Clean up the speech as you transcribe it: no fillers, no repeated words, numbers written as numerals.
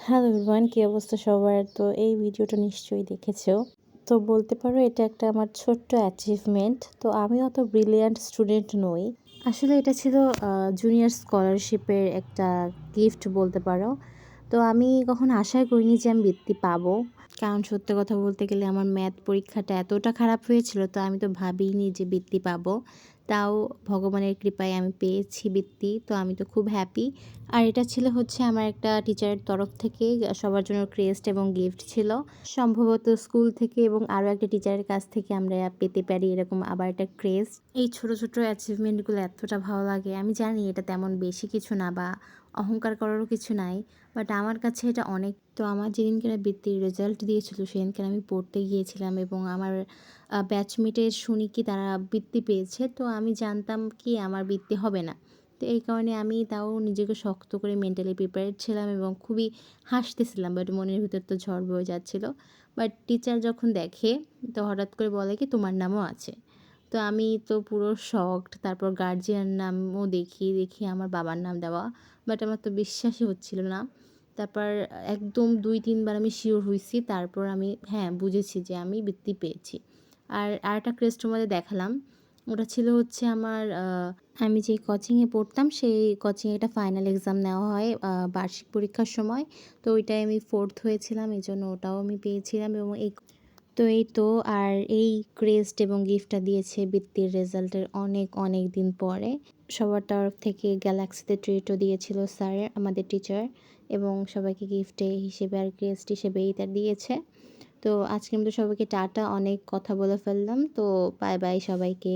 Hello everyone, কী অবস্থা সবার? তো এই ভিডিওটা নিশ্চয়ই দেখেছো। তো বলতে পারো এটা একটা আমার ছোট্ট অ্যাচিভমেন্ট। তো আমি অত ব্রিলিয়ান্ট স্টুডেন্ট নই। আসলে এটা ছিল জুনিয়র স্কলারশিপের একটা গিফট বলতে পারো। তো আমি কখনো আশাই করিনি যে আমি বৃত্তি পাবো। কারণ সত্যি কথা বলতে গেলে আমার ম্যাথ পরীক্ষাটা এতটা খারাপ হয়েছিল, তো আমি তো ভাবিনি যে বৃত্তি পাবো। তাও ভগবানের কৃপায় আমি পেয়েছি বৃত্তি, তো আমি তো খুব হ্যাপি। আর এটা ছিল হচ্ছে আমার একটা টিচারের তরফ থেকে সবার জন্য ক্রেস্ট এবং গিফট ছিল। সম্ভবত স্কুল থেকে এবং আরও একটা টিচারের কাছ থেকে আমরা পেতে পারি এরকম আবার একটা ক্রেস্ট। এই ছোট ছোট অ্যাচিভমেন্টগুলো এতটা ভালো লাগে। আমি জানি এটা তেমন বেশি কিছু না বা অহংকার করারও কিছু নাই, বাট আমার কাছে এটা অনেক। তো আমার যেদিনকে বৃত্তির রেজাল্ট দিয়েছিল সেদিনকে আমি পড়তে গিয়েছিলাম এবং আমার ব্যাচমেটের শুনি কি তারা বৃত্তি পেয়েছে। তো আমি জানতাম কি আমার বৃত্তি হবে না। তো এই কারণে আমি তাও নিজেকে শক্ত করে মেন্টালি প্রিপেয়ার্ড ছিলাম এবং খুবই হাসতেছিলাম, বাট মনের ভিতর তো ঝড় বয়ে যাচ্ছিলো। বাট টিচার যখন দেখে তো হঠাৎ করে বলে কি তোমার নামও আছে। তো আমি তো পুরো শকড। তারপর গার্জিয়ান নামও দেখি আমার বাবার নাম দেওয়া। বাট আমার তো বিশ্বাসই হচ্ছিল না। তারপর একদম ২-৩ বার আমি শিওর হইছি। তারপর আমি বুঝেছি যে আমি বৃত্তি পেয়েছি। আর আরেকটা ক্রেস্ট তোমাদের দেখালাম। ওটা ছিল হচ্ছে আমার আমি যে কোচিংয়ে পড়তাম সেই কোচিংয়ে একটা ফাইনাল এক্সাম নেওয়া হয় বার্ষিক পরীক্ষার সময়। তো ওইটায় আমি 4th হয়েছিলাম। এজন্য ওটাও আমি পেয়েছিলাম এবং এই তো আর এই ক্রেস্ট এবং গিফটটা দিয়েছে বৃত্তির রেজাল্টের অনেক দিন পরে। সবার তরফ থেকে গ্যালাক্সিতে ট্রিটও দিয়েছিল স্যার, আমাদের টিচার, এবং সবাইকে গিফটে হিসেবে আর ক্রেস্ট হিসেবে এইটা দিয়েছে। তো আজকের মতো সবাইকে টাটা, অনেক কথা বলে ফেললাম। তো বাই বাই সবাইকে।